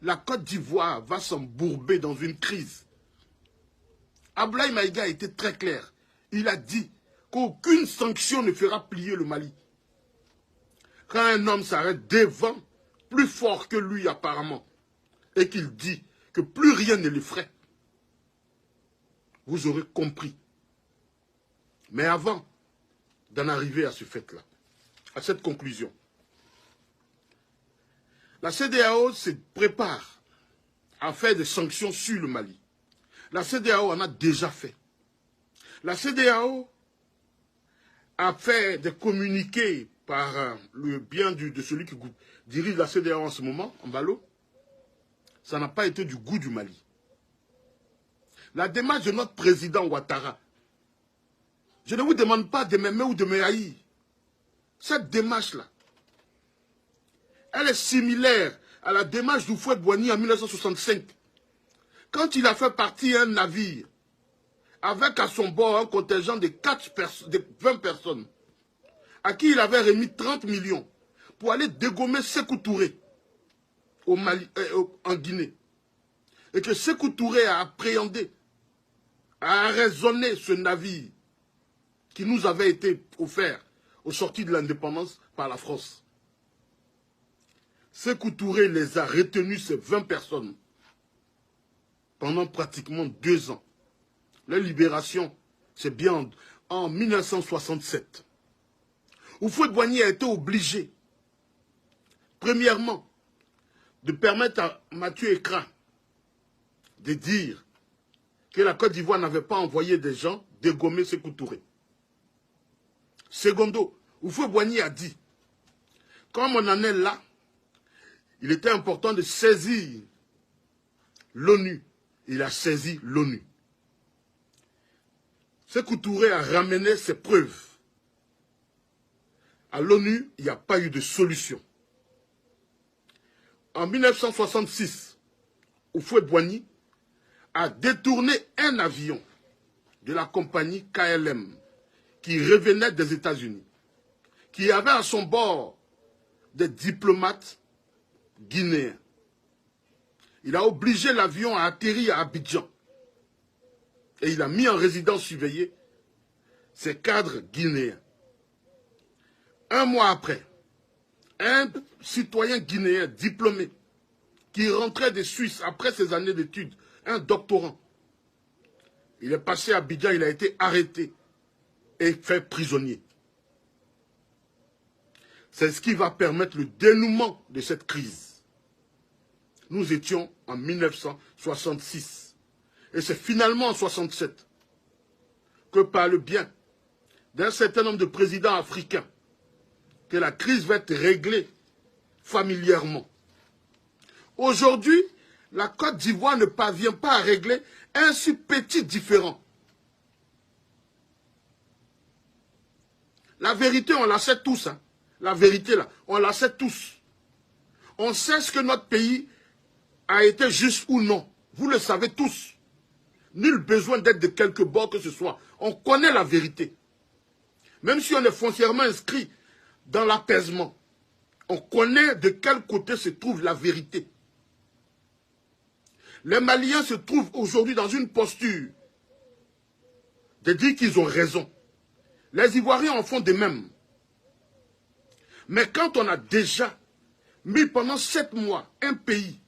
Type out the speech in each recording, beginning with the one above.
la Côte d'Ivoire va s'embourber dans une crise. Abdoulaye Maïga a été très clair. Il a dit qu'aucune sanction ne fera plier le Mali. Quand un homme s'arrête devant, plus fort que lui apparemment, et qu'il dit que plus rien ne l'effraie, vous aurez compris. Mais avant d'en arriver à ce fait-là, à cette conclusion, la CEDEAO se prépare à faire des sanctions sur le Mali. La CEDEAO en a déjà fait. La CEDEAO a fait des communiqués par le bien de celui qui dirige la CEDEAO en ce moment, en Mbalo. Ça n'a pas été du goût du Mali. La démarche de notre président Ouattara, je ne vous demande pas de m'aimer ou de me haïr. Cette démarche-là, elle est similaire à la démarche d'Houphouët-Boigny en 1965. Quand il a fait partir un navire avec à son bord un contingent de 20 personnes, à qui il avait remis 30 millions pour aller dégommer Sékou Touré au Mali, en Guinée. Et que Sékou Touré a appréhendé, a raisonné ce navire qui nous avait été offert aux sorties de l'indépendance par la France. Sékou Touré les a retenus, ces 20 personnes, pendant pratiquement 2 ans. La libération, c'est bien en 1967. Houphouët-Boigny a été obligé, premièrement, de permettre à Mathieu Ekra de dire que la Côte d'Ivoire n'avait pas envoyé des gens dégommer Sékou Touré. Secondo, Houphouët-Boigny a dit, comme on en est là, il était important de saisir l'ONU. Il a saisi l'ONU. Sékou Touré a ramené ses preuves. À l'ONU, il n'y a pas eu de solution. En 1966, Houphouët-Boigny a détourné un avion de la compagnie KLM qui revenait des États-Unis, qui avait à son bord des diplomates guinéens. Il a obligé l'avion à atterrir à Abidjan et il a mis en résidence surveillée ses cadres guinéens. Un mois après, un citoyen guinéen diplômé qui rentrait de Suisse après ses années d'études, un doctorant, il est passé à Abidjan, il a été arrêté et fait prisonnier. C'est ce qui va permettre le dénouement de cette crise. Nous étions en 1966. Et c'est finalement en 1967 que par le bien d'un certain nombre de présidents africains que la crise va être réglée familièrement. Aujourd'hui, la Côte d'Ivoire ne parvient pas à régler un si petit différend. La vérité, on la sait tous. Hein. La vérité, là, on la sait tous. On sait ce que notre pays a été juste ou non. Vous le savez tous. Nul besoin d'être de quelque bord que ce soit. On connaît la vérité. Même si on est foncièrement inscrit dans l'apaisement, on connaît de quel côté se trouve la vérité. Les Maliens se trouvent aujourd'hui dans une posture de dire qu'ils ont raison. Les Ivoiriens en font de même. Mais quand on a déjà mis pendant 7 mois un pays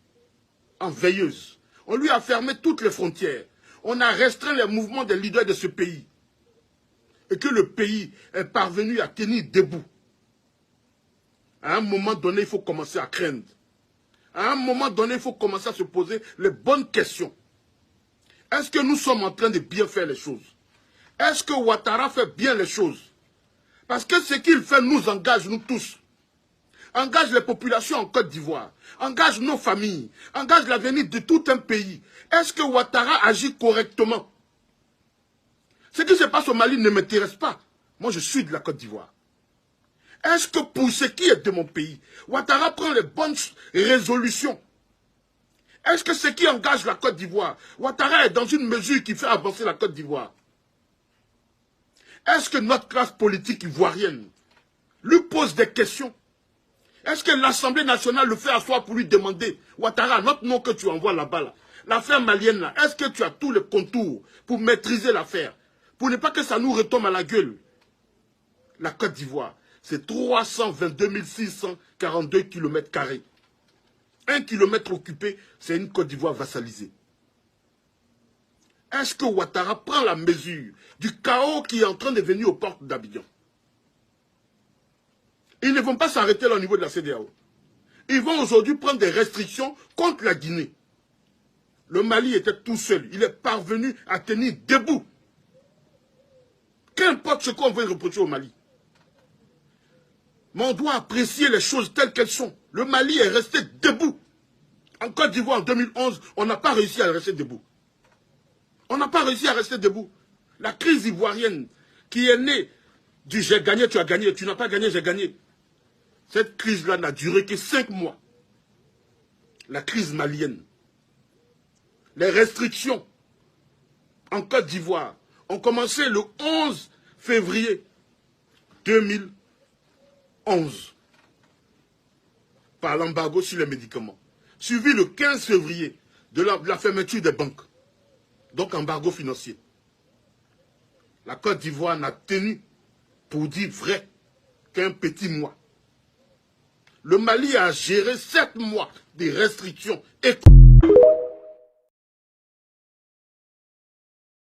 en veilleuse, on lui a fermé toutes les frontières, on a restreint les mouvements des leaders de ce pays, et que le pays est parvenu à tenir debout, à un moment donné, il faut commencer à craindre. À un moment donné, il faut commencer à se poser les bonnes questions. Est-ce que nous sommes en train de bien faire les choses? Est-ce que Ouattara fait bien les choses? Parce que ce qu'il fait nous engage, nous tous. Engage les populations en Côte d'Ivoire. Engage nos familles. Engage l'avenir de tout un pays. Est-ce que Ouattara agit correctement? Ce qui se passe au Mali ne m'intéresse pas. Moi, je suis de la Côte d'Ivoire. Est-ce que pour ce qui est de mon pays, Ouattara prend les bonnes résolutions? Est-ce que ce qui engage la Côte d'Ivoire, Ouattara est dans une mesure qui fait avancer la Côte d'Ivoire? Est-ce que notre classe politique ivoirienne lui pose des questions? Est-ce que l'Assemblée nationale le fait asseoir pour lui demander, Ouattara, notre nom que tu envoies là-bas, là, l'affaire malienne, là, est-ce que tu as tous les contours pour maîtriser l'affaire? Pour ne pas que ça nous retombe à la gueule. La Côte d'Ivoire, c'est 322 642 km². 1 kilomètre occupé, c'est une Côte d'Ivoire vassalisée. Est-ce que Ouattara prend la mesure du chaos qui est en train de venir aux portes d'Abidjan? Ils ne vont pas s'arrêter là au niveau de la CEDEAO. Ils vont aujourd'hui prendre des restrictions contre la Guinée. Le Mali était tout seul. Il est parvenu à tenir debout. Qu'importe ce qu'on veut reprocher au Mali. Mais on doit apprécier les choses telles qu'elles sont. Le Mali est resté debout. En Côte d'Ivoire, en 2011, on n'a pas réussi à rester debout. On n'a pas réussi à rester debout. La crise ivoirienne qui est née du j'ai gagné, tu as gagné, tu n'as pas gagné, j'ai gagné. Cette crise-là n'a duré que 5 mois. La crise malienne. Les restrictions en Côte d'Ivoire ont commencé le 11 février 2011 par l'embargo sur les médicaments. Suivi le 15 février de la fermeture des banques. Donc embargo financier. La Côte d'Ivoire n'a tenu, pour dire vrai, qu'un petit mois. Le Mali a géré 7 mois de restrictions économiques.